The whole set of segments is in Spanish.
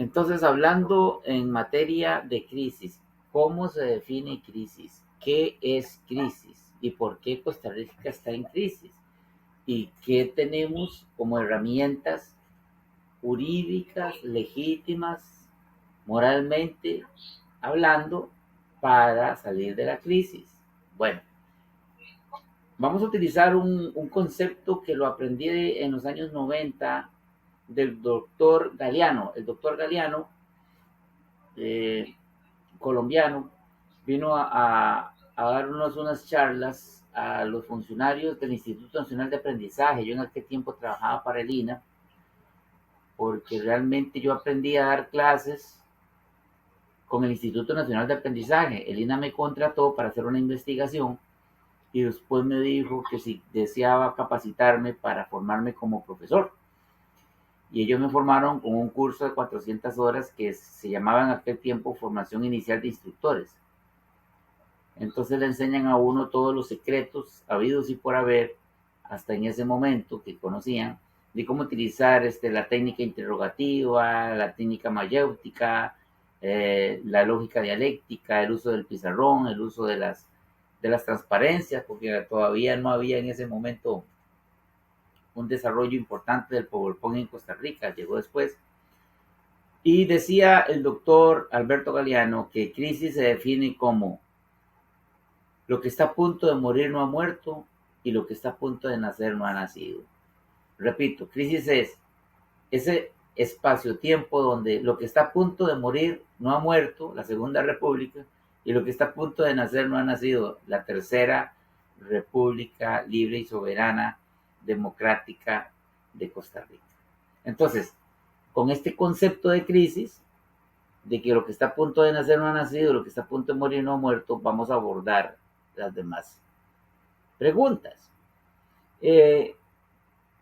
Entonces, hablando en materia de crisis, ¿cómo se define crisis? ¿Qué es crisis? ¿Y por qué Costa Rica está en crisis? ¿Y qué tenemos como herramientas jurídicas, legítimas, moralmente hablando, para salir de la crisis? Bueno, vamos a utilizar un concepto que lo aprendí en los años 90 del doctor Galeano. El doctor Galeano, eh, colombiano, vino a darnos unas charlas a los funcionarios del Instituto Nacional de Aprendizaje. Yo en aquel tiempo trabajaba para el INA, porque realmente yo aprendí a dar clases con el Instituto Nacional de Aprendizaje. El INA me contrató para hacer una investigación y después me dijo que si deseaba capacitarme para formarme como profesor. Y ellos me formaron con un curso de 400 horas que se llamaba en aquel tiempo Formación Inicial de Instructores. Entonces le enseñan a uno todos los secretos habidos y por haber, hasta en ese momento que conocían, de cómo utilizar la técnica interrogativa, la técnica mayéutica, la lógica dialéctica, el uso del pizarrón, el uso de las transparencias, porque todavía no había en ese momento un desarrollo importante del PowerPoint en Costa Rica, llegó después. Y decía el doctor Alberto Galeano que crisis se define como lo que está a punto de morir no ha muerto y lo que está a punto de nacer no ha nacido. Repito, crisis es ese espacio-tiempo donde lo que está a punto de morir no ha muerto, la Segunda República, y lo que está a punto de nacer no ha nacido, la Tercera República libre y soberana, democrática de Costa Rica. Entonces, con este concepto de crisis, de que lo que está a punto de nacer no ha nacido, lo que está a punto de morir no ha muerto, vamos a abordar las demás preguntas.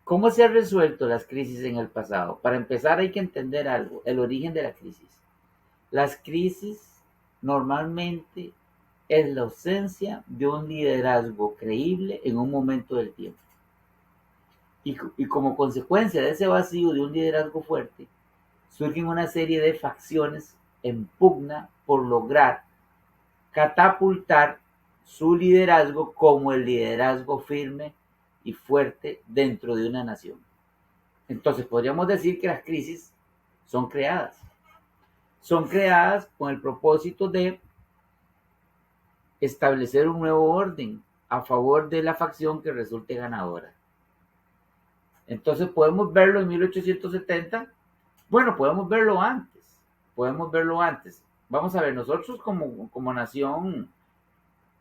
¿Cómo se han resuelto las crisis en el pasado? Para empezar hay que entender algo, el origen de la crisis. Las crisis normalmente es la ausencia de un liderazgo creíble en un momento del tiempo. Y como consecuencia de ese vacío de un liderazgo fuerte, surgen una serie de facciones en pugna por lograr catapultar su liderazgo como el liderazgo firme y fuerte dentro de una nación. Entonces podríamos decir que las crisis son creadas. Son creadas con el propósito de establecer un nuevo orden a favor de la facción que resulte ganadora. Entonces podemos verlo en 1870. Bueno, podemos verlo antes. Podemos verlo antes. Vamos a ver, nosotros como nación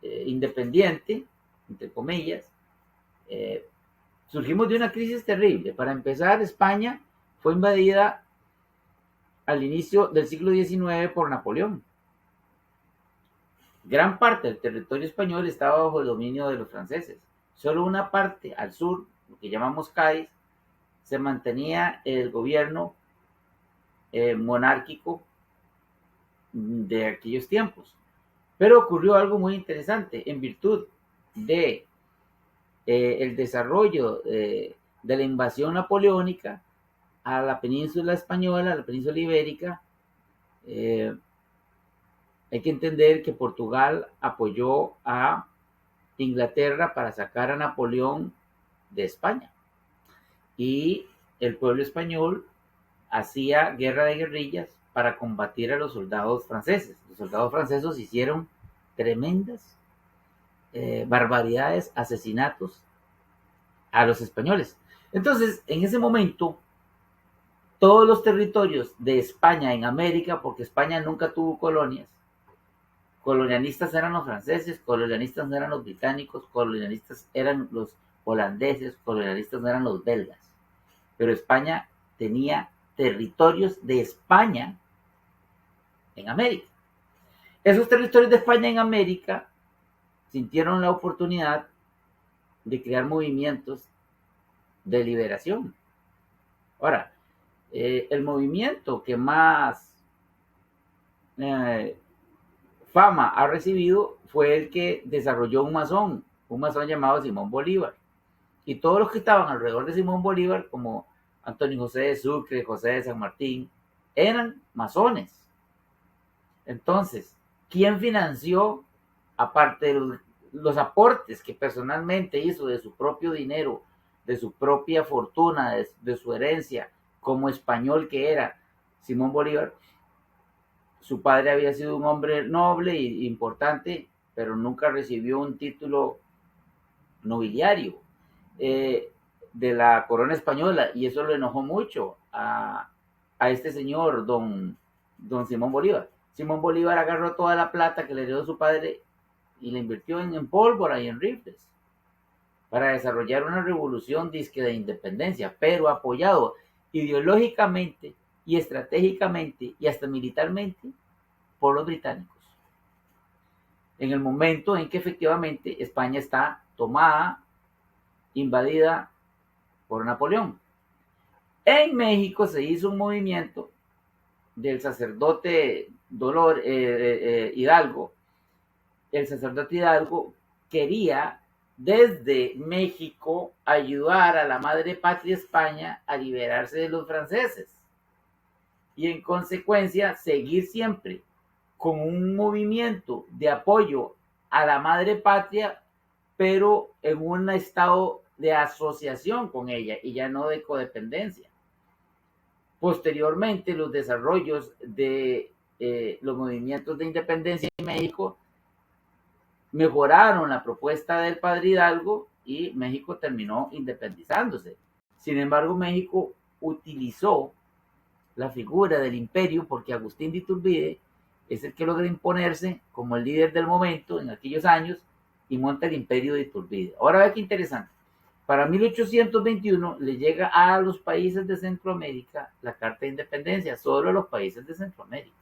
independiente, entre comillas, surgimos de una crisis terrible. Para empezar, España fue invadida al inicio del siglo XIX por Napoleón. Gran parte del territorio español estaba bajo el dominio de los franceses. Solo una parte al sur, lo que llamamos Cádiz, se mantenía el gobierno monárquico de aquellos tiempos. Pero ocurrió algo muy interesante en virtud de el desarrollo de la invasión napoleónica a la península española, a la península ibérica. Hay que entender que Portugal apoyó a Inglaterra para sacar a Napoleón de España. Y el pueblo español hacía guerra de guerrillas para combatir a los soldados franceses. Los soldados franceses hicieron tremendas barbaridades, asesinatos a los españoles. Entonces, en ese momento, todos los territorios de España en América, porque España nunca tuvo colonias, colonialistas eran los franceses, colonialistas eran los británicos, colonialistas eran los holandeses, colonialistas eran los belgas. Pero España tenía territorios de España en América. Esos territorios de España en América sintieron la oportunidad de crear movimientos de liberación. Ahora, el movimiento que más fama ha recibido fue el que desarrolló un masón llamado Simón Bolívar. Y todos los que estaban alrededor de Simón Bolívar, como Antonio José de Sucre, José de San Martín, eran masones. Entonces, ¿quién financió, aparte de los aportes que personalmente hizo de su propio dinero, de su propia fortuna, de su herencia, como español que era Simón Bolívar? Su padre había sido un hombre noble e importante, pero nunca recibió un título nobiliario de la corona española, y eso lo enojó mucho a este señor, don Simón Bolívar. Simón Bolívar agarró toda la plata que le dio su padre y la invirtió en pólvora y en rifles para desarrollar una revolución disque de independencia, pero apoyado ideológicamente y estratégicamente y hasta militarmente por los británicos. En el momento en que efectivamente España está tomada, invadida por Napoleón. En México se hizo un movimiento del sacerdote Hidalgo. El sacerdote Hidalgo quería desde México ayudar a la madre patria España a liberarse de los franceses y en consecuencia seguir siempre con un movimiento de apoyo a la madre patria, pero en un estado de asociación con ella y ya no de codependencia. Posteriormente, los desarrollos de los movimientos de independencia en México mejoraron la propuesta del padre Hidalgo y México terminó independizándose. Sin embargo, México utilizó la figura del imperio porque Agustín de Iturbide es el que logra imponerse como el líder del momento en aquellos años y monta el imperio de Iturbide. Ahora ve qué interesante. Para 1821 le llega a los países de Centroamérica la Carta de Independencia, solo los países de Centroamérica.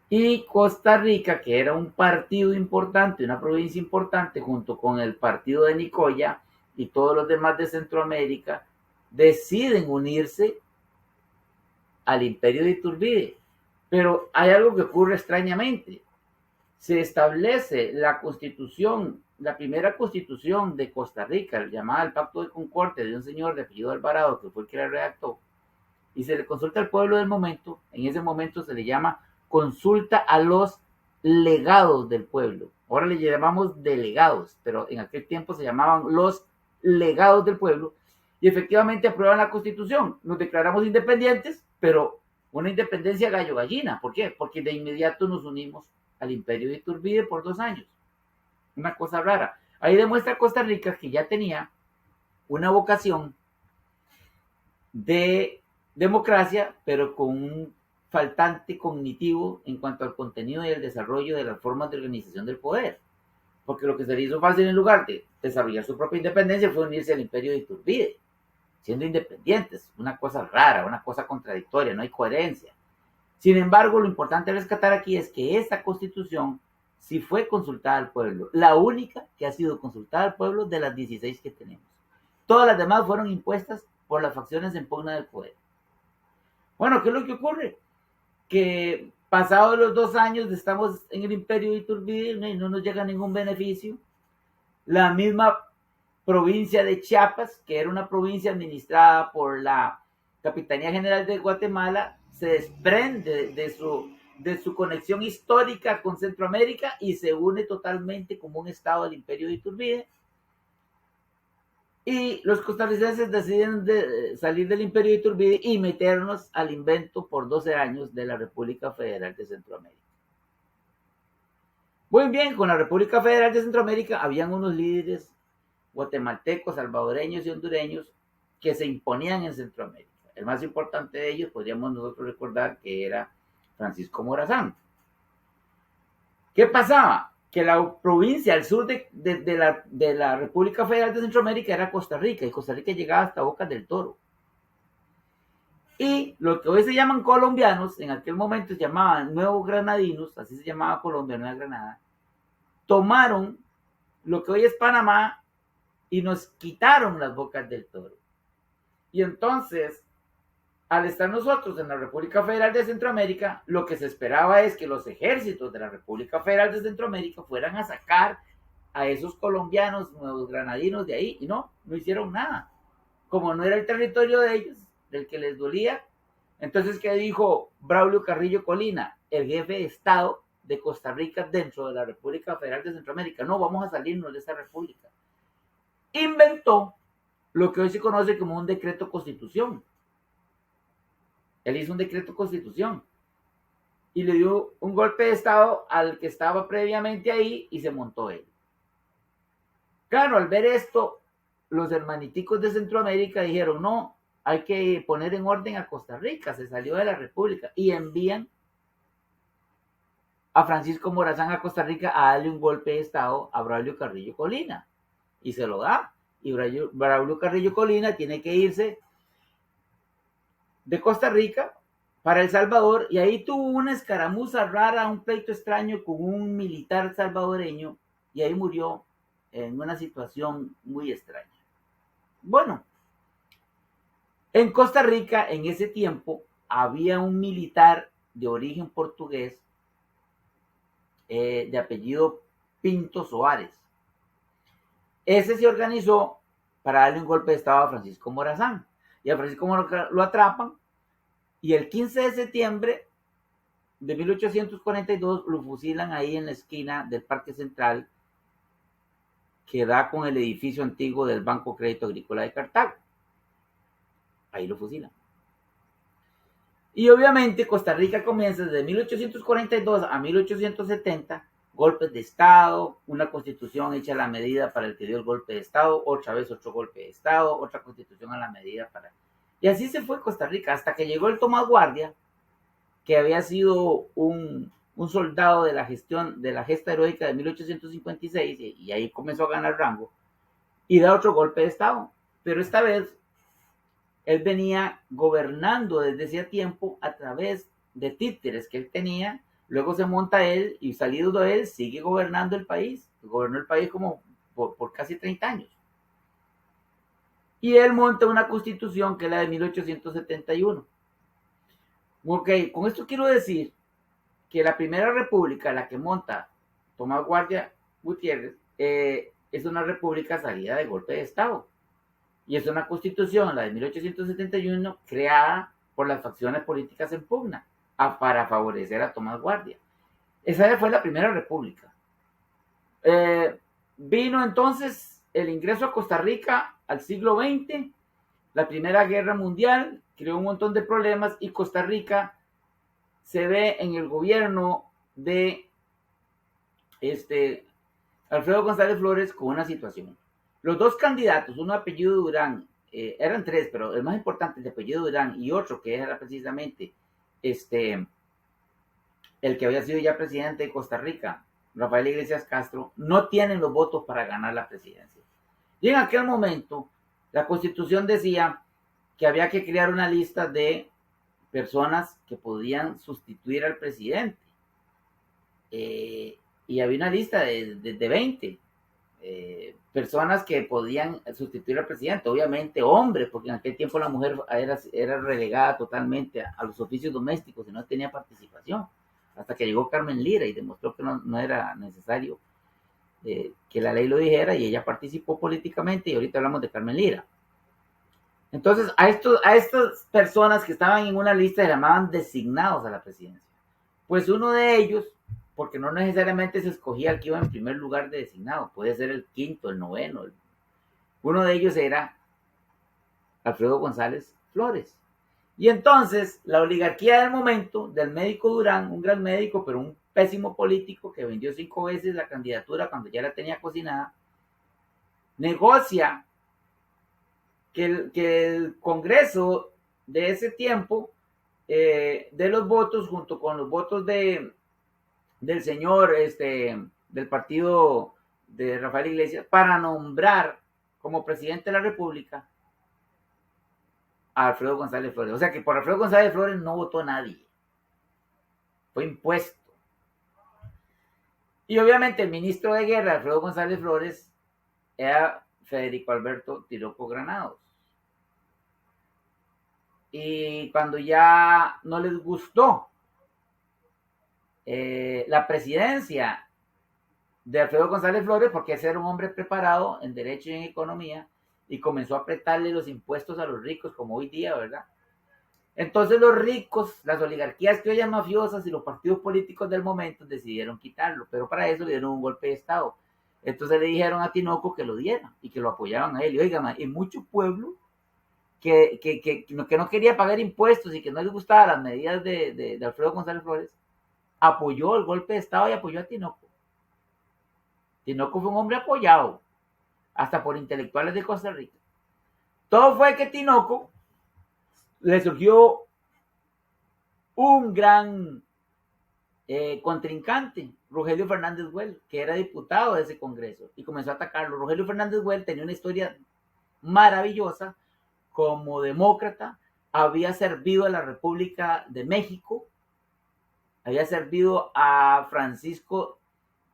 Y Costa Rica, que era un partido importante, una provincia importante, junto con el partido de Nicoya y todos los demás de Centroamérica, deciden unirse al imperio de Iturbide. Pero hay algo que ocurre extrañamente. Se establece la constitución, la primera constitución de Costa Rica, llamada el Pacto de Concordia, de un señor de apellido Alvarado, que fue el que la redactó, y se le consulta al pueblo del momento. En ese momento se le llama consulta a los legados del pueblo. Ahora le llamamos delegados, pero en aquel tiempo se llamaban los legados del pueblo, y efectivamente aprueban la constitución. Nos declaramos independientes, pero una independencia gallo-gallina. ¿Por qué? Porque de inmediato nos unimos al imperio de Iturbide por 2 años. Una cosa rara. Ahí demuestra Costa Rica que ya tenía una vocación de democracia, pero con un faltante cognitivo en cuanto al contenido y el desarrollo de las formas de organización del poder. Porque lo que se le hizo fácil en lugar de desarrollar su propia independencia fue unirse al imperio de Iturbide, siendo independientes. Una cosa rara, una cosa contradictoria, no hay coherencia. Sin embargo, lo importante de rescatar aquí es que esta constitución sí fue consultada al pueblo, la única que ha sido consultada al pueblo de las 16 que tenemos. Todas las demás fueron impuestas por las facciones en pugna del poder. Bueno, ¿qué es lo que ocurre? Que pasados los 2 años estamos en el imperio de Iturbide y no nos llega ningún beneficio. La misma provincia de Chiapas, que era una provincia administrada por la Capitanía General de Guatemala, se desprende de su conexión histórica con Centroamérica y se une totalmente como un estado del imperio de Iturbide. Y los costarricenses deciden salir del imperio de Iturbide y meternos al invento por 12 años de la República Federal de Centroamérica. Muy bien, con la República Federal de Centroamérica habían unos líderes guatemaltecos, salvadoreños y hondureños que se imponían en Centroamérica. El más importante de ellos podríamos nosotros recordar que era Francisco Morazán. ¿Qué pasaba? Que la provincia al sur de la República Federal de Centroamérica era Costa Rica, y Costa Rica llegaba hasta Bocas del Toro. Y lo que hoy se llaman colombianos, en aquel momento se llamaban nuevos granadinos, así se llamaba Colombia, Nueva Granada, tomaron lo que hoy es Panamá y nos quitaron las Bocas del Toro. Y entonces, al estar nosotros en la República Federal de Centroamérica, lo que se esperaba es que los ejércitos de la República Federal de Centroamérica fueran a sacar a esos colombianos, nuevos granadinos de ahí, y no hicieron nada. Como no era el territorio de ellos, del que les dolía, Entonces, ¿qué dijo Braulio Carrillo Colina, el jefe de Estado de Costa Rica dentro de la República Federal de Centroamérica? No, vamos a salirnos de esta república. Inventó lo que hoy se conoce como un decreto constitución. Él hizo un decreto constitución y le dio un golpe de Estado al que estaba previamente ahí y se montó él. Claro, al ver esto, los hermaniticos de Centroamérica dijeron, no, hay que poner en orden a Costa Rica, se salió de la república y envían a Francisco Morazán a Costa Rica a darle un golpe de Estado a Braulio Carrillo Colina y se lo da. Y Braulio Carrillo Colina tiene que irse de Costa Rica para El Salvador y ahí tuvo una escaramuza rara, un pleito extraño con un militar salvadoreño y ahí murió en una situación muy extraña. Bueno, en Costa Rica en ese tiempo había un militar de origen portugués de apellido Pinto Soares. Ese se organizó para darle un golpe de Estado a Francisco Morazán. Y a Francisco Morazán lo atrapan y el 15 de septiembre de 1842 lo fusilan ahí en la esquina del Parque Central que da con el edificio antiguo del Banco Crédito Agrícola de Cartago. Ahí lo fusilan. Y obviamente Costa Rica comienza desde 1842 a 1870, golpes de Estado, una constitución hecha a la medida para el que dio el golpe de Estado, otra vez otro golpe de Estado, otra constitución a la medida para... Y así se fue Costa Rica hasta que llegó el Tomás Guardia, que había sido un soldado de la gesta heroica de 1856 y ahí comenzó a ganar rango y da otro golpe de Estado. Pero esta vez él venía gobernando desde ese tiempo a través de títeres que él tenía, luego se monta él y salido de él sigue gobernando el país, gobernó el país como por casi 30 años. Y él monta una constitución que es la de 1871. Ok, con esto quiero decir que la primera república, la que monta Tomás Guardia Gutiérrez, es una república salida de golpe de Estado. Y es una constitución, la de 1871, creada por las facciones políticas en pugna para favorecer a Tomás Guardia. Esa fue la primera república. Vino entonces el ingreso a Costa Rica al siglo XX, la Primera Guerra Mundial, creó un montón de problemas y Costa Rica se ve en el gobierno de Alfredo González Flores con una situación. Los dos candidatos, uno de apellido Durán, eran tres, pero el más importante de apellido Durán y otro que era precisamente el que había sido ya presidente de Costa Rica, Rafael Iglesias Castro, no tienen los votos para ganar la presidencia. Y en aquel momento, la Constitución decía que había que crear una lista de personas que podían sustituir al presidente. Y había una lista de 20 personas que podían sustituir al presidente, obviamente hombres, porque en aquel tiempo la mujer era relegada totalmente a los oficios domésticos y no tenía participación, hasta que llegó Carmen Lira y demostró que no era necesario que la ley lo dijera y ella participó políticamente y ahorita hablamos de Carmen Lira. Entonces a estas personas que estaban en una lista se llamaban designados a la presidencia. Pues uno de ellos, porque no necesariamente se escogía el que iba en primer lugar de designado, puede ser el quinto, el noveno. Uno de ellos era Alfredo González Flores. Y entonces la oligarquía del momento, del médico Durán, un gran médico, pero un pésimo político que vendió 5 veces la candidatura cuando ya la tenía cocinada, negocia que el Congreso de ese tiempo de los votos junto con los votos del señor del partido de Rafael Iglesias para nombrar como presidente de la República a Alfredo González Flores. O sea que por Alfredo González Flores no votó nadie. Fue impuesto. Y obviamente el ministro de Guerra, Alfredo González Flores, era Federico Alberto Tiroco Granados. Y cuando ya no les gustó la presidencia de Alfredo González Flores, porque ese era un hombre preparado en Derecho y en Economía, y comenzó a apretarle los impuestos a los ricos, como hoy día, ¿verdad? Entonces los ricos, las oligarquías criollas mafiosas y los partidos políticos del momento decidieron quitarlo, pero para eso le dieron un golpe de Estado. Entonces le dijeron a Tinoco que lo diera y que lo apoyaban a él. Y oigan, y mucho pueblo que no quería pagar impuestos y que no les gustaban las medidas de Alfredo González Flores, apoyó el golpe de Estado y apoyó a Tinoco. Tinoco fue un hombre apoyado, hasta por intelectuales de Costa Rica. Todo fue que Tinoco le surgió un gran contrincante, Rogelio Fernández Güell, que era diputado de ese congreso, y comenzó a atacarlo. Rogelio Fernández Güell tenía una historia maravillosa como demócrata, había servido a la República de México, había servido a Francisco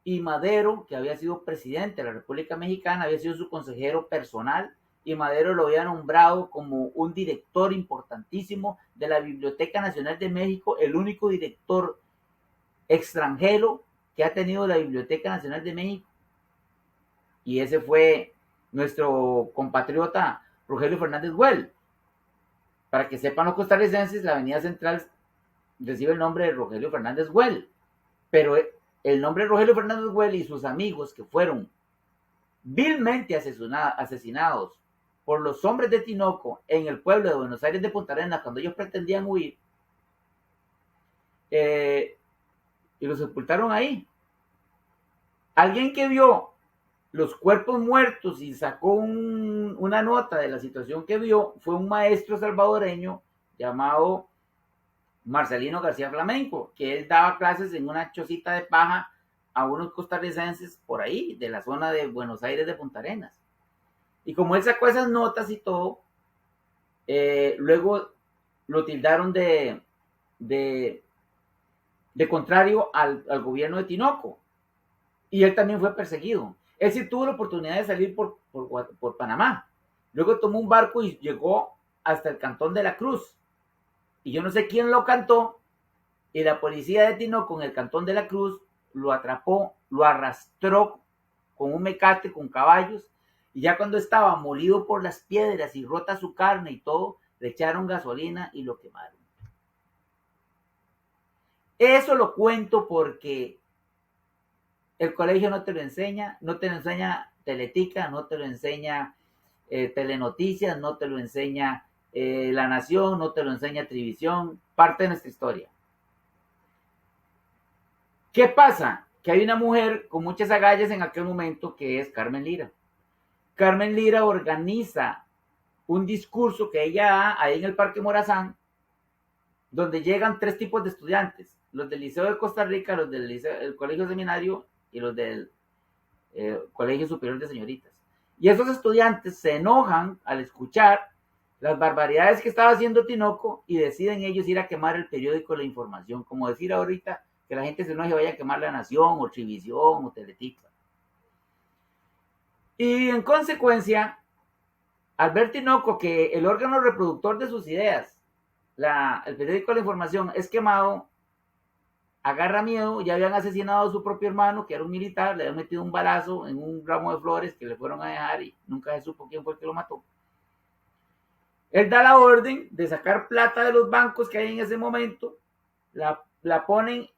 I. Madero, que había sido presidente de la República Mexicana, había sido su consejero personal, y Madero lo había nombrado como un director importantísimo de la Biblioteca Nacional de México, el único director extranjero que ha tenido la Biblioteca Nacional de México. Y ese fue nuestro compatriota Rogelio Fernández Güell. Para que sepan los costarricenses, la Avenida Central recibe el nombre de Rogelio Fernández Güell. Pero el nombre de Rogelio Fernández Güell y sus amigos, que fueron vilmente asesinados por los hombres de Tinoco en el pueblo de Buenos Aires de Punta Arenas cuando ellos pretendían huir, y los sepultaron ahí. Alguien que vio los cuerpos muertos y sacó una nota de la situación que vio fue un maestro salvadoreño llamado Marcelino García Flamenco, que él daba clases en una chocita de paja a unos costarricenses por ahí, de la zona de Buenos Aires de Punta Arenas. Y como él sacó esas notas y todo, luego lo tildaron de contrario al gobierno de Tinoco. Y él también fue perseguido. Él sí tuvo la oportunidad de salir por Panamá. Luego tomó un barco y llegó hasta el Cantón de la Cruz. Y yo no sé quién lo cantó, y la policía de Tinoco en el Cantón de la Cruz lo atrapó, lo arrastró con un mecate, con caballos, y ya cuando estaba molido por las piedras y rota su carne y todo, le echaron gasolina y lo quemaron. Eso lo cuento porque el colegio no te lo enseña, no te lo enseña Teletica, no te lo enseña Telenoticias, no te lo enseña La Nación, no te lo enseña Trivisión, parte de nuestra historia. ¿Qué pasa? Que hay una mujer con muchas agallas en aquel momento que es Carmen Lira. Carmen Lira organiza un discurso que ella da ahí en el Parque Morazán, donde llegan 3 tipos de estudiantes, los del Liceo de Costa Rica, los del Colegio Seminario y los del Colegio Superior de Señoritas. Y esos estudiantes se enojan al escuchar las barbaridades que estaba haciendo Tinoco y deciden ellos ir a quemar el periódico La Información, como decir ahorita que la gente se enoje y vaya a quemar La Nación o Trivisión o Teletica. Y en consecuencia, al ver Tinoco que el órgano reproductor de sus ideas, el periódico La Información, es quemado, agarra miedo. Ya habían asesinado a su propio hermano, que era un militar, le habían metido un balazo en un ramo de flores que le fueron a dejar y nunca se supo quién fue el que lo mató. Él da la orden de sacar plata de los bancos que hay en ese momento, la ponen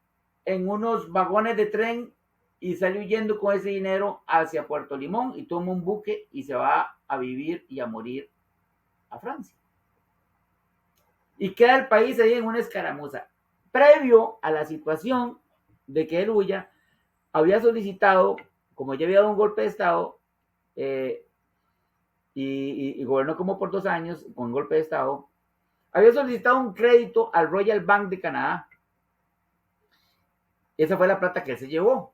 en unos vagones de tren y sale huyendo con ese dinero hacia Puerto Limón y toma un buque y se va a vivir y a morir a Francia. Y queda el país ahí en una escaramuza. Previo a la situación de que él huya, había solicitado, como ya había dado un golpe de Estado, y gobernó como por 2 años con golpe de Estado, había solicitado un crédito al Royal Bank de Canadá. Esa fue la plata que él se llevó.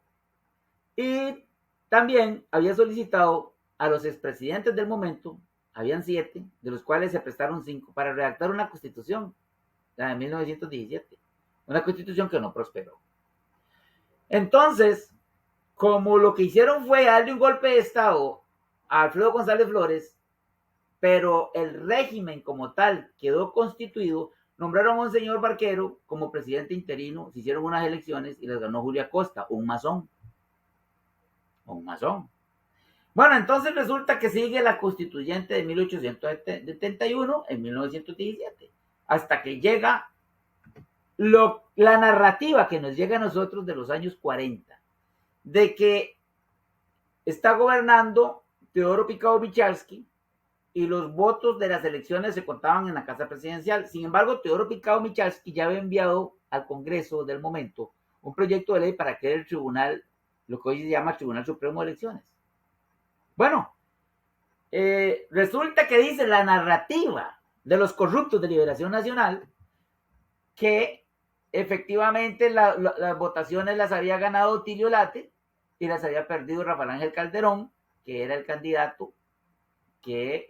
Y también había solicitado a los expresidentes del momento, habían 7, de los cuales se prestaron 5, para redactar una constitución, la de 1917. Una constitución que no prosperó. Entonces, como lo que hicieron fue darle un golpe de Estado a Alfredo González Flores, pero el régimen como tal quedó constituido, nombraron a un señor Barquero como presidente interino, se hicieron unas elecciones y las ganó Julio Acosta, un masón. Un masón. Bueno, entonces resulta que sigue la constituyente de 1871 en 1917. hasta que llega la narrativa que nos llega a nosotros de los años 40, de que está gobernando Teodoro Picado Michalski y los votos de las elecciones se contaban en la Casa Presidencial. Sin embargo, Teodoro Picado Michalski ya había enviado al Congreso del momento un proyecto de ley para crear el tribunal, lo que hoy se llama el Tribunal Supremo de Elecciones. Bueno, resulta que dice la narrativa de los corruptos de Liberación Nacional que efectivamente las votaciones las había ganado Tilio Late y las había perdido Rafael Ángel Calderón, que era el candidato que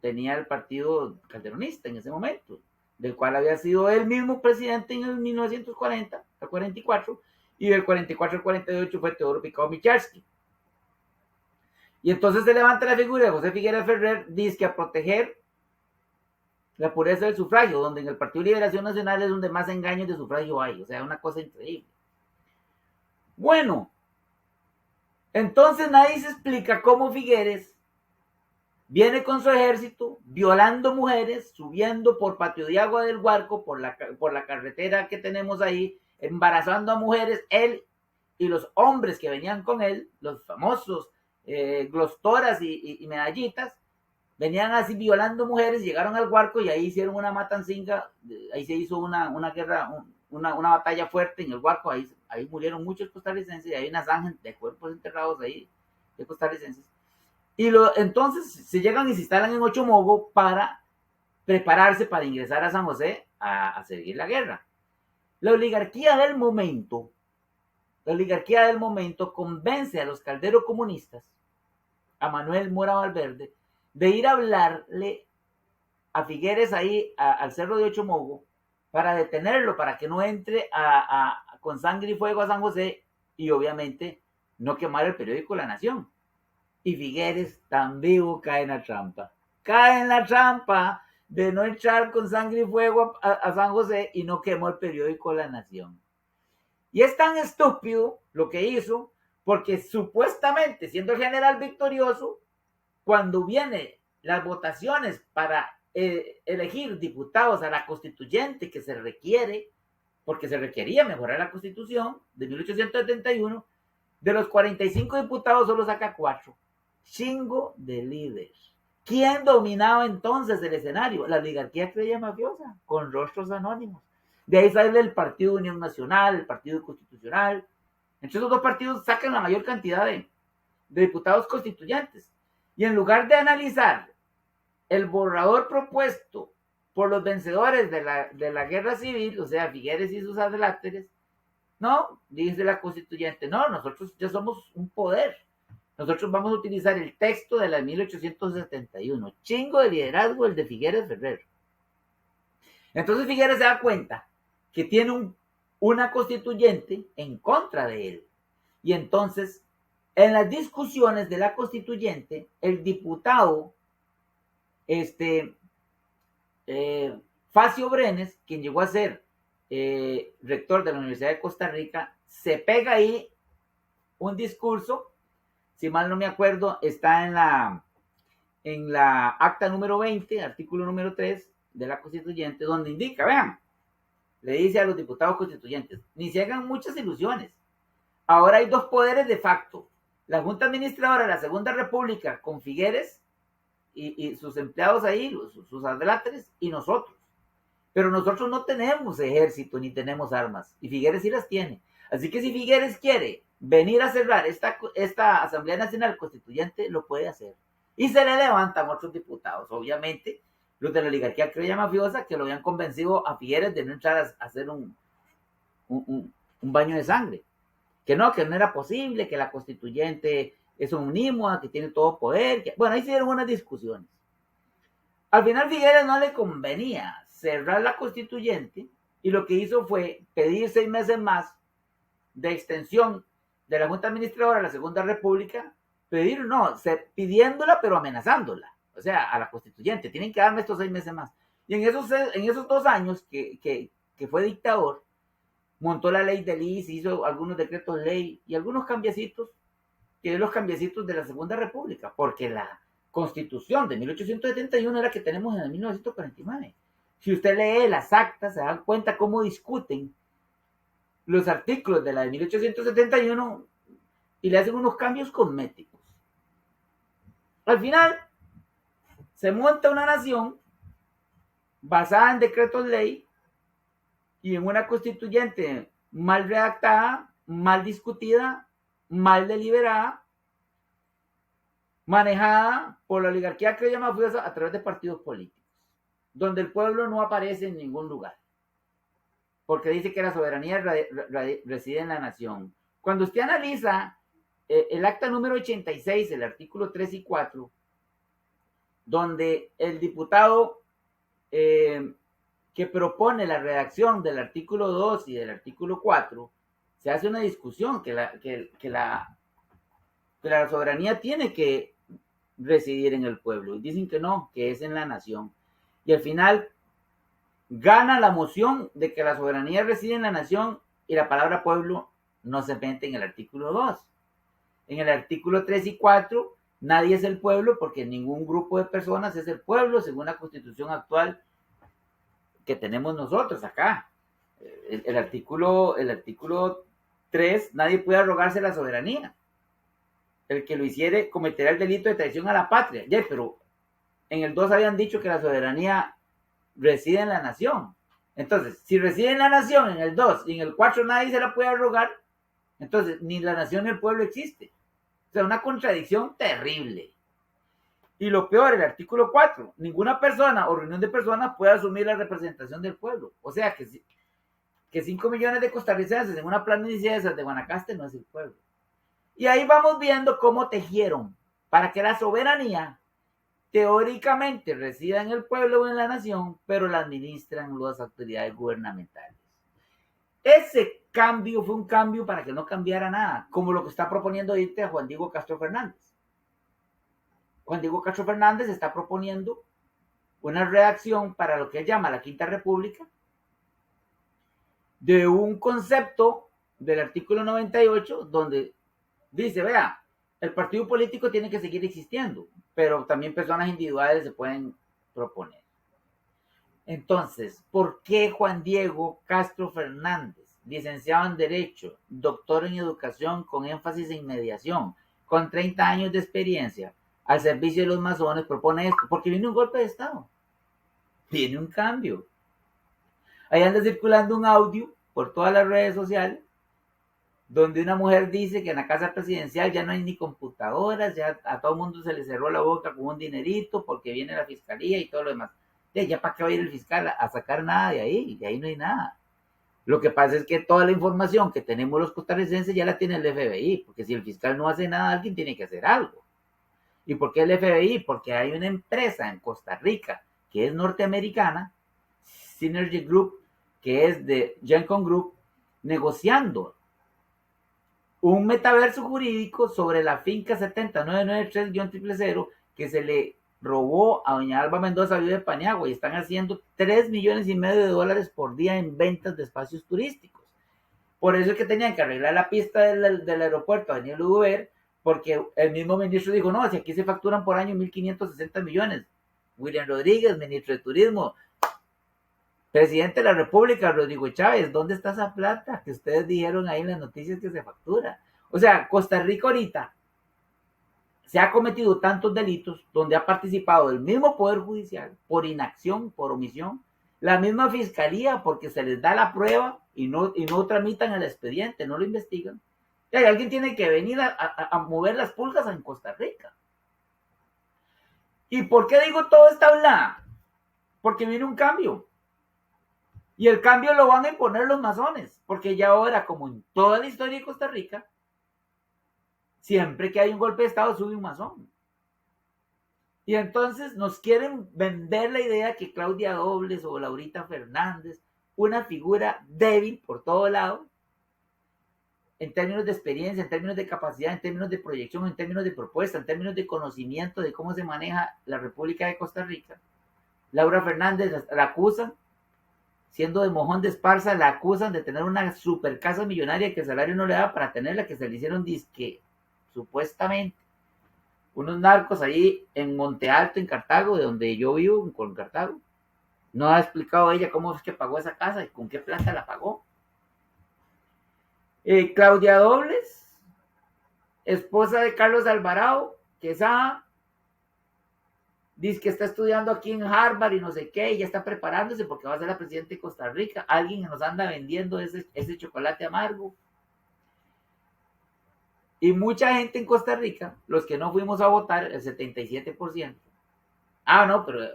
tenía el partido calderonista en ese momento, del cual había sido él mismo presidente en el 1940 al 44, y del 44 al 48 fue Teodoro Picado Michalski. Y entonces se levanta la figura de José Figueres Ferrer, dice que a proteger la pureza del sufragio, donde en el Partido de Liberación Nacional es donde más engaños de sufragio hay, o sea, una cosa increíble. Bueno, entonces nadie se explica cómo Figueres viene con su ejército, violando mujeres, subiendo por Patio de Agua del Huarco, por la carretera que tenemos ahí, embarazando a mujeres, él y los hombres que venían con él, los famosos glostoras y medallitas, venían así violando mujeres, llegaron al Huarco y ahí hicieron una matancinga, ahí se hizo una guerra, una batalla fuerte en el Huarco, ahí murieron muchos costarricenses y hay una zanja de cuerpos enterrados ahí de costarricenses. Y entonces se llegan y se instalan en Ochomogo para prepararse para ingresar a San José a seguir la guerra. La oligarquía del momento convence a los calderos comunistas, a Manuel Mora Valverde, de ir a hablarle a Figueres ahí al cerro de Ochomogo para detenerlo, para que no entre con sangre y fuego a San José y obviamente no quemar el periódico La Nación. Y Figueres tan vivo cae en la trampa de no echar con sangre y fuego a San José y no quemó el periódico La Nación. Y es tan estúpido lo que hizo, porque supuestamente, siendo el general victorioso, cuando vienen las votaciones para elegir diputados a la constituyente que se requiere, porque se requería mejorar la constitución de 1871, de los 45 diputados solo saca 4. Chingo de líderes. ¿Quién dominaba entonces el escenario? La oligarquía creía mafiosa, con rostros anónimos. De ahí sale el Partido Unión Nacional, el Partido Constitucional. Entre esos dos partidos sacan la mayor cantidad de diputados constituyentes. Y en lugar de analizar el borrador propuesto por los vencedores de la guerra civil, o sea, Figueres y sus adláteres, no, dice la constituyente, no, nosotros ya somos un poder. Nosotros vamos a utilizar el texto de la 1871. Chingo de liderazgo el de Figueres Ferrer. Entonces Figueres se da cuenta que tiene una constituyente en contra de él. Y entonces, en las discusiones de la constituyente, el diputado Facio Brenes, quien llegó a ser rector de la Universidad de Costa Rica, se pega ahí un discurso, si mal no me acuerdo, está en la acta número 20, artículo número 3 de la constituyente, donde indica, vean, le dice a los diputados constituyentes, ni se hagan muchas ilusiones. Ahora hay dos poderes de facto, la Junta Administradora de la Segunda República con Figueres y sus empleados ahí, sus adláteres, y nosotros. Pero nosotros no tenemos ejército ni tenemos armas, y Figueres sí las tiene. Así que si Figueres quiere venir a cerrar esta Asamblea Nacional Constituyente, lo puede hacer. Y se le levantan otros diputados, obviamente, los de la oligarquía criolla mafiosa, que lo habían convencido a Figueres de no entrar a hacer un baño de sangre. Que no era posible, que la constituyente es omnímoda, que tiene todo poder. Bueno, ahí se dieron unas discusiones. Al final Figueres no le convenía cerrar la constituyente y lo que hizo fue pedir 6 meses más de extensión de la Junta Administradora de la Segunda República, pidiéndola pero amenazándola, o sea, a la constituyente, tienen que darme estos 6 meses más. Y en esos 2 años que fue dictador, montó la ley de Lis, hizo algunos decretos de ley y algunos cambiecitos, que son los cambiecitos de la Segunda República, porque la Constitución de 1871 era la que tenemos en el 1949. Si usted lee las actas, se dan cuenta cómo discuten los artículos de la de 1871 y le hacen unos cambios cosméticos. Al final, se monta una nación basada en decretos ley y en una constituyente mal redactada, mal discutida, mal deliberada, manejada por la oligarquía que llama mafiosa a través de partidos políticos, donde el pueblo no aparece en ningún lugar, porque dice que la soberanía reside en la nación. Cuando usted analiza el acta número 86, el artículo 3 y 4, donde el diputado que propone la redacción del artículo 2 y del artículo 4, se hace una discusión que la soberanía tiene que residir en el pueblo. Y dicen que no, que es en la nación. Y al final gana la moción de que la soberanía reside en la nación y la palabra pueblo no se mete en el artículo 2. En el artículo 3 y 4, nadie es el pueblo porque ningún grupo de personas es el pueblo según la constitución actual que tenemos nosotros acá. El artículo 3, nadie puede arrogarse la soberanía. El que lo hiciere cometerá el delito de traición a la patria. Ya, pero en el 2 habían dicho que la soberanía reside en la nación. Entonces, si reside en la nación en el 2 y en el 4 nadie se la puede arrogar, entonces ni la nación ni el pueblo existe. O sea, una contradicción terrible. Y lo peor, el artículo 4, ninguna persona o reunión de personas puede asumir la representación del pueblo. O sea, que 5 millones de costarricenses en una planicie de esas de Guanacaste no es el pueblo. Y ahí vamos viendo cómo tejieron para que la soberanía teóricamente resida en el pueblo o en la nación, pero la administran las autoridades gubernamentales. Ese cambio fue un cambio para que no cambiara nada, como lo que está proponiendo ahorita Juan Diego Castro Fernández. Juan Diego Castro Fernández está proponiendo una redacción para lo que él llama la Quinta República de un concepto del artículo 98 donde dice, vea, el partido político tiene que seguir existiendo, pero también personas individuales se pueden proponer. Entonces, ¿por qué Juan Diego Castro Fernández, licenciado en Derecho, doctor en Educación con énfasis en mediación, con 30 años de experiencia al servicio de los masones, propone esto? Porque viene un golpe de Estado, viene un cambio. Ahí anda circulando un audio por todas las redes sociales donde una mujer dice que en la casa presidencial ya no hay ni computadoras, ya a todo el mundo se le cerró la boca con un dinerito porque viene la fiscalía y todo lo demás. Ya para qué va a ir el fiscal a sacar nada de ahí no hay nada. Lo que pasa es que toda la información que tenemos los costarricenses ya la tiene el FBI, porque si el fiscal no hace nada, alguien tiene que hacer algo. ¿Y por qué el FBI? Porque hay una empresa en Costa Rica que es norteamericana, Synergy Group, que es de Gencom Group, negociando un metaverso jurídico sobre la finca 7993-000 que se le robó a doña Alba Mendoza, vive de Paniagua, y están haciendo $3,5 millones por día en ventas de espacios turísticos. Por eso es que tenían que arreglar la pista del aeropuerto a Daniel Uber, porque el mismo ministro dijo, no, si aquí se facturan por año 1.560 millones. William Rodríguez, ministro de Turismo, presidente de la República, Rodrigo Chávez, ¿dónde está esa plata que ustedes dijeron ahí en las noticias que se factura? O sea, Costa Rica ahorita se ha cometido tantos delitos donde ha participado el mismo Poder Judicial por inacción, por omisión, la misma Fiscalía porque se les da la prueba y no tramitan el expediente, no lo investigan. Y alguien tiene que venir a mover las pulgas en Costa Rica. ¿Y por qué digo toda esta hablada? Porque viene un cambio. Y el cambio lo van a imponer los masones, porque ya ahora, como en toda la historia de Costa Rica, siempre que hay un golpe de Estado sube un masón. Y entonces nos quieren vender la idea que Claudia Dobles o Laurita Fernández, una figura débil por todo lado, en términos de experiencia, en términos de capacidad, en términos de proyección, en términos de propuesta, en términos de conocimiento de cómo se maneja la República de Costa Rica. Laura Fernández la acusan, siendo de Mojón de Esparza, la acusan de tener una super casa millonaria que el salario no le da para tenerla, que se le hicieron disque, supuestamente, unos narcos ahí en Monte Alto, en Cartago, de donde yo vivo, con Cartago. No ha explicado ella cómo es que pagó esa casa y con qué plata la pagó. Claudia Dobles, esposa de Carlos Alvarado Quesada, dice que está estudiando aquí en Harvard y no sé qué, y ya está preparándose porque va a ser la presidenta de Costa Rica. Alguien nos anda vendiendo ese chocolate amargo. Y mucha gente en Costa Rica, los que no fuimos a votar, el 77%. No, pero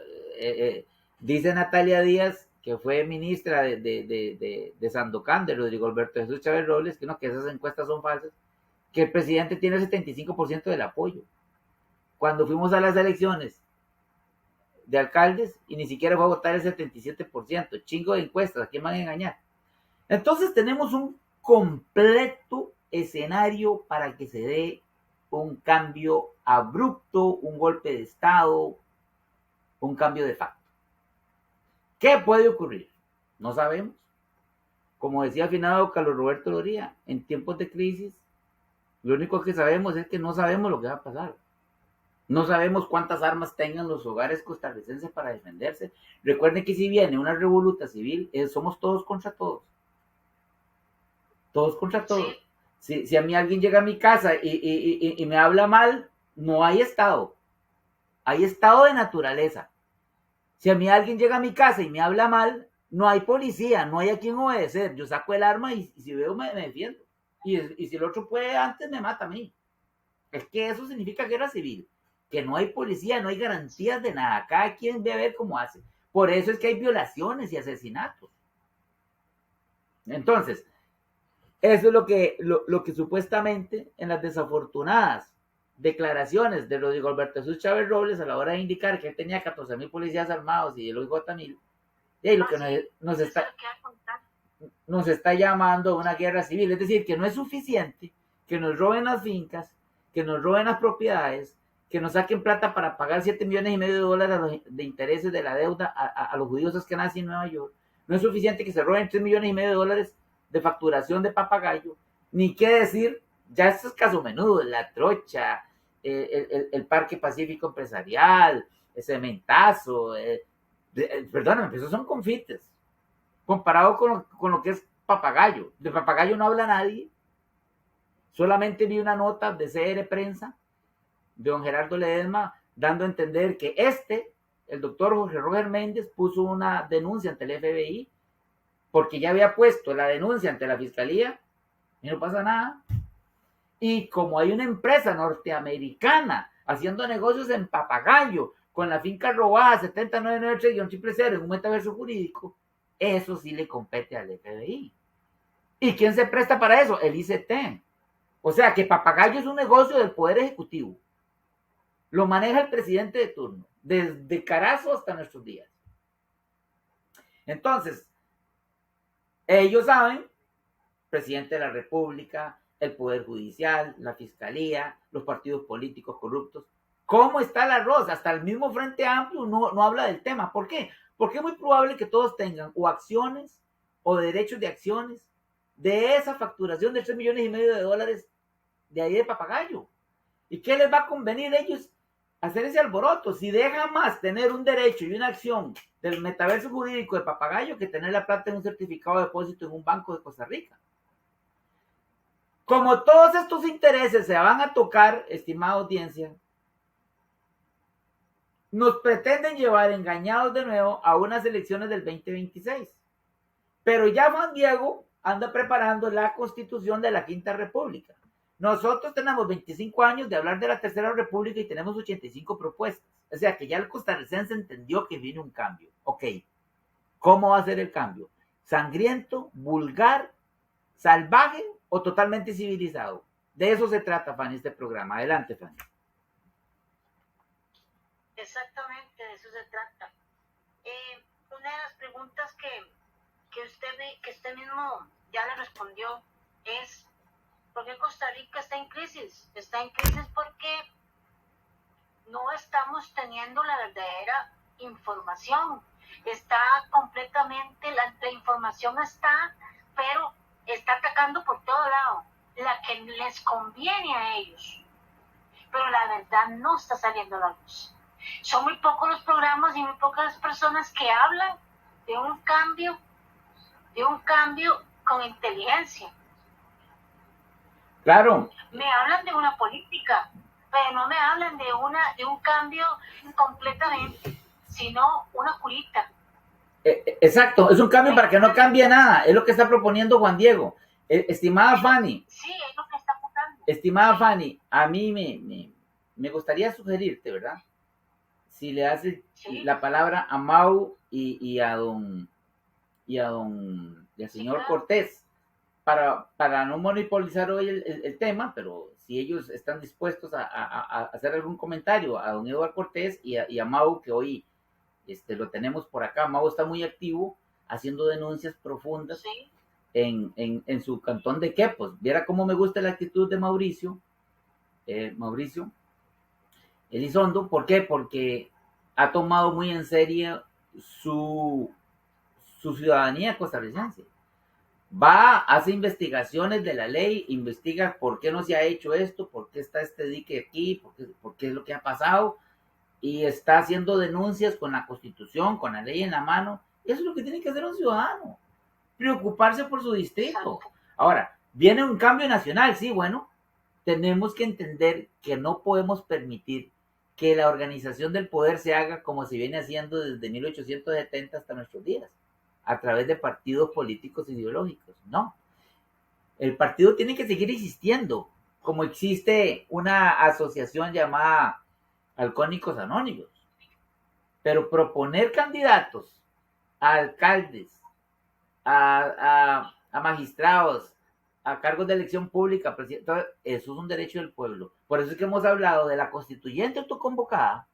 dice Natalia Díaz, que fue ministra de Sandokan, de Rodrigo Alberto Jesús Chávez Robles, que no, que esas encuestas son falsas, que el presidente tiene el 75% del apoyo. Cuando fuimos a las elecciones de alcaldes, y ni siquiera fue a votar el 77%, chingo de encuestas, ¿a quién van a engañar? Entonces tenemos un completo escenario para que se dé un cambio abrupto, un golpe de Estado, un cambio de facto. ¿Qué puede ocurrir? No sabemos. Como decía el finado Carlos Roberto Loría, en tiempos de crisis, lo único que sabemos es que no sabemos lo que va a pasar. No sabemos cuántas armas tengan los hogares costarricenses para defenderse. Recuerden que si viene una revoluta civil, somos todos contra todos. Todos contra todos. Si a mí alguien llega a mi casa y me habla mal, no hay Estado. Hay Estado de naturaleza. Si a mí alguien llega a mi casa y me habla mal, no hay policía, no hay a quien obedecer. Yo saco el arma y si veo me defiendo. Y si el otro puede antes, me mata a mí. Es que eso significa guerra civil. Que no hay policía, no hay garantías de nada. Cada quien ve a ver cómo hace. Por eso es que hay violaciones y asesinatos. Entonces, eso es lo que supuestamente en las desafortunadas declaraciones de Rodrigo Alberto Jesús Chávez Robles a la hora de indicar que él tenía 14,000 policías armados y el OIJ 1,000, y lo que nos está llamando a una guerra civil. Es decir, que no es suficiente que nos roben las fincas, que nos roben las propiedades, que nos saquen plata para pagar $7,500,000 de intereses de la deuda a los judíos askenazis en Nueva York. No es suficiente que se roben $3,500,000 de facturación de papagayo, ni qué decir, ya estos casos menudos, la trocha, el Parque Pacífico Empresarial, el Cementazo, perdóname, esos son confites, comparado con lo que es papagayo. De papagayo no habla nadie, solamente vi una nota de CR Prensa, de don Gerardo Ledesma, dando a entender que el doctor Jorge Roger Méndez, puso una denuncia ante el FBI, porque ya había puesto la denuncia ante la fiscalía y no pasa nada. Y como hay una empresa norteamericana haciendo negocios en papagayo, con la finca robada 7993-000 en un metaverso jurídico, eso sí le compete al FBI. ¿Y quién se presta para eso? El ICT. O sea que papagayo es un negocio del Poder Ejecutivo. Lo maneja el presidente de turno, desde Carazo hasta nuestros días. Entonces, ellos saben, presidente de la República, el Poder Judicial, la Fiscalía, los partidos políticos corruptos, cómo está el arroz. Hasta el mismo Frente Amplio no habla del tema. ¿Por qué? Porque es muy probable que todos tengan o acciones o derechos de acciones de esa facturación de $3,500,000 de ahí de papagayo. ¿Y qué les va a convenir a ellos hacer ese alboroto? Si dejan más tener un derecho y una acción del metaverso jurídico de papagayo que tener la plata en un certificado de depósito en un banco de Costa Rica. Como todos estos intereses se van a tocar, estimada audiencia, nos pretenden llevar engañados de nuevo a unas elecciones del 2026. Pero ya Juan Diego anda preparando la constitución de la Quinta República. Nosotros tenemos 25 años de hablar de la Tercera República y tenemos 85 propuestas. O sea que ya el costarricense entendió que viene un cambio. Ok, ¿cómo va a ser el cambio? ¿Sangriento, vulgar, salvaje o totalmente civilizado? De eso se trata, Fanny, este programa. Adelante, Fanny. Exactamente, de eso se trata. Una de las preguntas que usted mismo ya le respondió es: ¿por qué Costa Rica está en crisis? Está en crisis porque no estamos teniendo la verdadera información. Está completamente, la información está, pero está atacando por todo lado, la que les conviene a ellos. Pero la verdad no está saliendo a la luz. Son muy pocos los programas y muy pocas personas que hablan de un cambio con inteligencia. Claro. Me hablan de una política, pero no me hablan de un cambio completamente, sino una curita. Exacto, es un cambio para que no cambie nada, es lo que está proponiendo Juan Diego. Estimada Fanny. Sí, es lo que está pasando. Estimada Fanny, a mí me gustaría sugerirte, ¿verdad? Si le haces la palabra a Mau y al señor Cortés, para no monopolizar hoy el tema, pero si ellos están dispuestos a hacer algún comentario a don Eduardo Cortés y a Mau, que hoy lo tenemos por acá. Mau está muy activo haciendo denuncias profundas, sí, en su cantón de Quepos. Viera cómo me gusta la actitud de Mauricio Elizondo. ¿Por qué? Porque ha tomado muy en serio su ciudadanía costarricense. Va, hace investigaciones de la ley, investiga por qué no se ha hecho esto, por qué está este dique aquí, por qué es lo que ha pasado, y está haciendo denuncias con la Constitución, con la ley en la mano. Eso es lo que tiene que hacer un ciudadano, preocuparse por su distrito. Ahora, viene un cambio nacional, sí, bueno, tenemos que entender que no podemos permitir que la organización del poder se haga como se viene haciendo desde 1870 hasta nuestros días, a través de partidos políticos ideológicos. No, el partido tiene que seguir existiendo, como existe una asociación llamada Alcohólicos Anónimos. Pero proponer candidatos a alcaldes, a magistrados, a cargos de elección pública, eso es un derecho del pueblo. Por eso es que hemos hablado de la constituyente autoconvocada,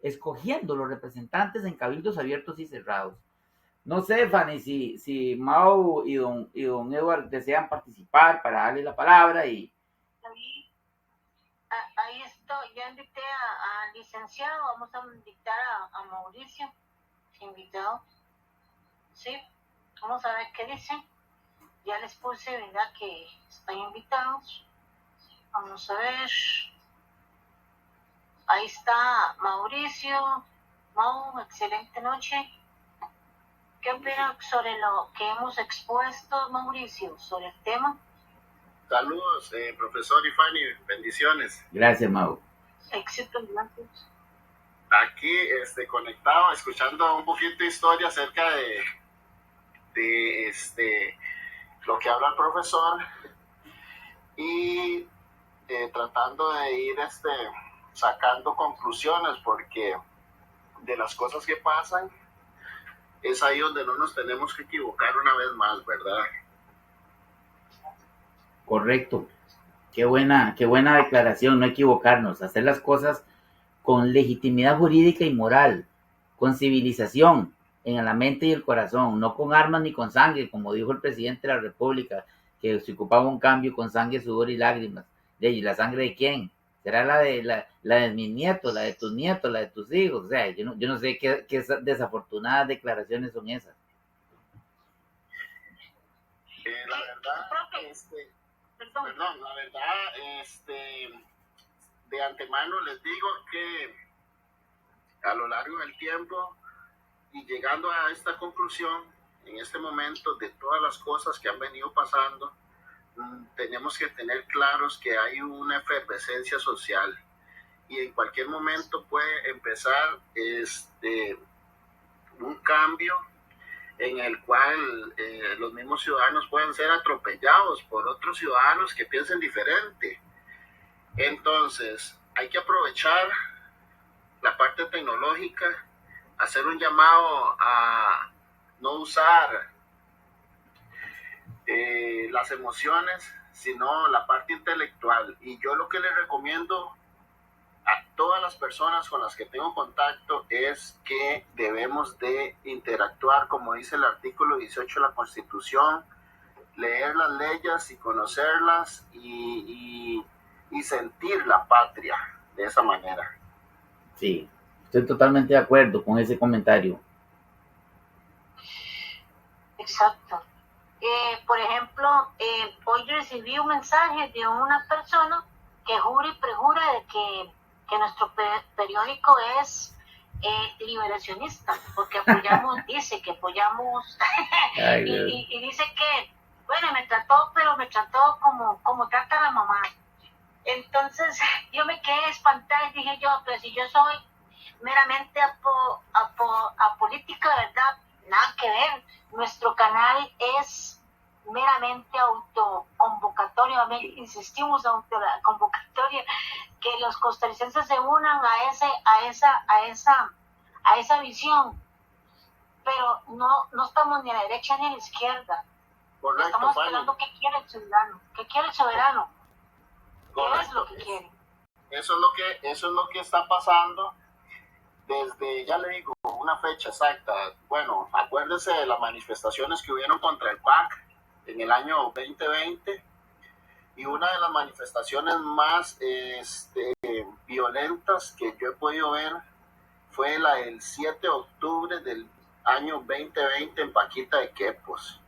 escogiendo los representantes en cabildos abiertos y cerrados. No sé, Fanny, si Mau y don Edward desean participar para darle la palabra. Ahí estoy, ya invité al licenciado, vamos a invitar a Mauricio, invitado. Sí, vamos a ver qué dicen. Ya les puse, ¿verdad?, que están invitados. Vamos a ver. Ahí está Mauricio. Mau, excelente noche. ¿Qué opinan sobre lo que hemos expuesto, Mauricio, sobre el tema? Saludos, profesor y Fanny, bendiciones. Gracias, Mau. Éxito, gracias. Aquí conectado, escuchando un poquito de historia acerca de lo que habla el profesor y tratando de ir sacando conclusiones, porque de las cosas que pasan es ahí donde no nos tenemos que equivocar una vez más, ¿verdad? Correcto. Qué buena declaración, no equivocarnos, hacer las cosas con legitimidad jurídica y moral, con civilización en la mente y el corazón, no con armas ni con sangre, como dijo el presidente de la República, que se ocupaba un cambio con sangre, sudor y lágrimas. ¿Y la sangre de quién? ¿Será la de mis nietos, la de tus nietos, la de tus hijos? O sea, yo no sé qué desafortunadas declaraciones son esas. La verdad, perdón, la verdad, de antemano les digo que a lo largo del tiempo y llegando a esta conclusión, en este momento, de todas las cosas que han venido pasando, tenemos que tener claros que hay una efervescencia social y en cualquier momento puede empezar un cambio en el cual los mismos ciudadanos pueden ser atropellados por otros ciudadanos que piensen diferente. Entonces, hay que aprovechar la parte tecnológica, hacer un llamado a no usar las emociones, sino la parte intelectual. Y yo lo que les recomiendo a todas las personas con las que tengo contacto es que debemos de interactuar, como dice el artículo 18 de la Constitución, leer las leyes y conocerlas y sentir la patria de esa manera. Sí, estoy totalmente de acuerdo con ese comentario. Exacto. Por ejemplo, hoy recibí un mensaje de una persona que jura y perjura de que nuestro periódico es liberacionista, porque apoyamos, dice que apoyamos, y dice que, bueno, me trató como trata a la mamá. Entonces yo me quedé espantada y dije yo, pero si yo soy meramente apolítica, ¿verdad? Nada que ver. Nuestro canal es meramente autoconvocatorio, insistimos convocatoria, que los costarricenses se unan a esa visión, pero no estamos ni a la derecha ni a la izquierda. Correcto, estamos esperando qué quiere el ciudadano, qué quiere el soberano. Correcto. ¿Qué es lo que quiere? Eso es lo que está pasando desde, ya le digo, una fecha exacta. Bueno, acuérdese de las manifestaciones que hubieron contra el PAC en el año 2020, y una de las manifestaciones más violentas que yo he podido ver fue la del 7 de octubre del año 2020 en Paquita de Quepos,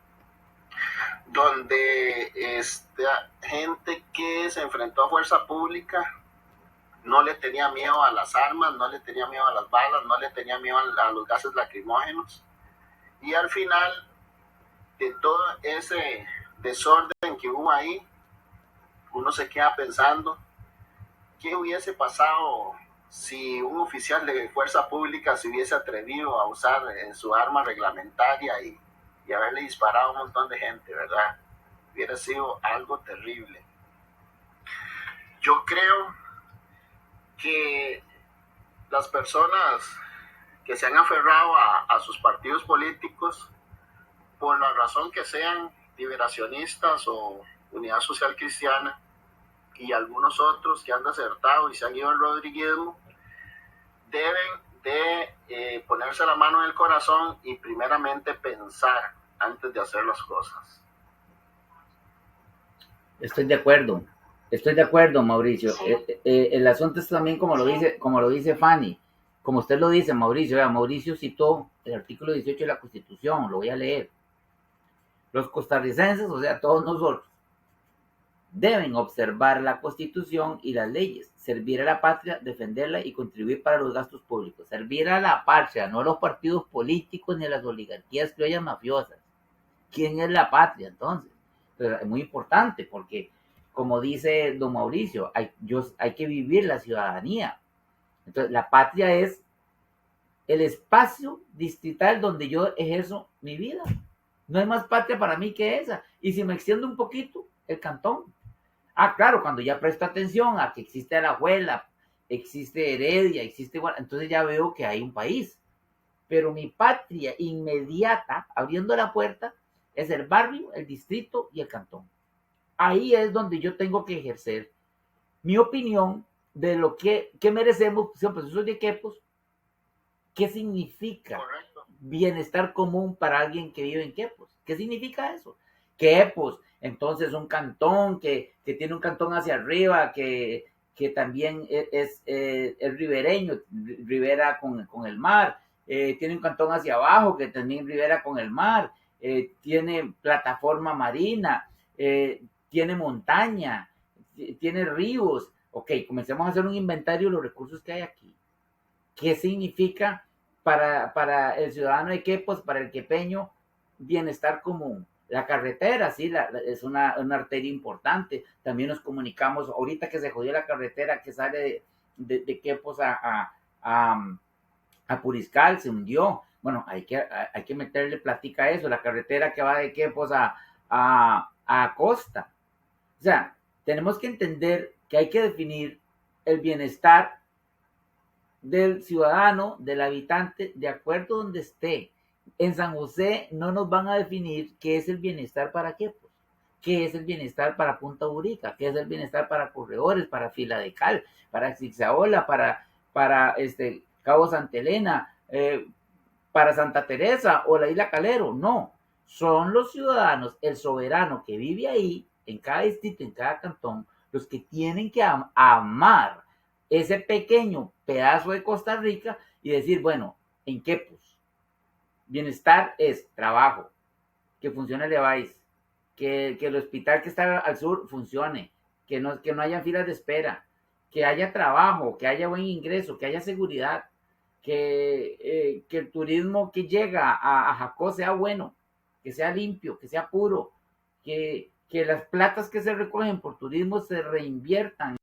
donde gente que se enfrentó a fuerza pública no le tenía miedo a las armas, no le tenía miedo a las balas, no le tenía miedo a los gases lacrimógenos, y al final de todo ese desorden que hubo ahí, uno se queda pensando qué hubiese pasado si un oficial de fuerza pública se hubiese atrevido a usar su arma reglamentaria y haberle disparado a un montón de gente, ¿verdad? Hubiera sido algo terrible. Yo creo que las personas que se han aferrado a sus partidos políticos, por la razón que sean, liberacionistas o Unidad Social Cristiana, y algunos otros que han desertado y se han ido al rodriguismo, deben de ponerse la mano en el corazón y primeramente pensar antes de hacer las cosas. Estoy de acuerdo, Mauricio. Sí. El asunto es también como lo dice Fanny, como usted lo dice, Mauricio. Mauricio citó el artículo 18 de la Constitución, lo voy a leer. Los costarricenses, o sea, todos nosotros, deben observar la Constitución y las leyes, servir a la patria, defenderla y contribuir para los gastos públicos. Servir a la patria, no a los partidos políticos ni a las oligarquías criollas mafiosas. ¿Quién es la patria entonces? Pero es muy importante porque, como dice don Mauricio, hay que vivir la ciudadanía. Entonces, la patria es el espacio distrital donde yo ejerzo mi vida. No hay más patria para mí que esa. Y si me extiendo un poquito, el cantón. Claro, cuando ya presto atención a que existe Alajuela, existe Heredia, existe igual, entonces ya veo que hay un país. Pero mi patria inmediata, abriendo la puerta, es el barrio, el distrito y el cantón. Ahí es donde yo tengo que ejercer mi opinión de lo que merecemos, siempre soy de Quepos, qué significa bienestar común para alguien que vive en Quepos. ¿Qué significa eso? Quepos, entonces un cantón que tiene un cantón hacia arriba, que también es ribereño, ribera con el mar, tiene un cantón hacia abajo que también ribera con el mar, tiene plataforma marina, tiene montaña, tiene ríos. Ok, comencemos a hacer un inventario de los recursos que hay aquí. ¿Qué significa para el ciudadano de Quepos, para el quepeño, bienestar común? La carretera, sí, es una arteria importante. También nos comunicamos, ahorita que se jodió la carretera que sale de Quepos a Puriscal, se hundió. Bueno, hay que meterle platica a eso, la carretera que va de Quepos a Acosta. O sea, tenemos que entender que hay que definir el bienestar del ciudadano, del habitante, de acuerdo donde esté. En San José no nos van a definir qué es el bienestar para Quepos, qué es el bienestar para Punta Urica, qué es el bienestar para Corredores, para Fila de Cal, para Zixaola, para Cabo Santa Elena, para Santa Teresa o la Isla Calero. No, son los ciudadanos, el soberano que vive ahí, en cada distrito, en cada cantón, los que tienen que amar ese pequeño pedazo de Costa Rica y decir, bueno, ¿en Quepos? Bienestar es trabajo, que funcione el EVAIS, que el hospital que está al sur funcione, que no haya filas de espera, que haya trabajo, que haya buen ingreso, que haya seguridad. que el turismo que llega a Jacó sea bueno, que sea limpio, que sea puro, que las platas que se recogen por turismo se reinviertan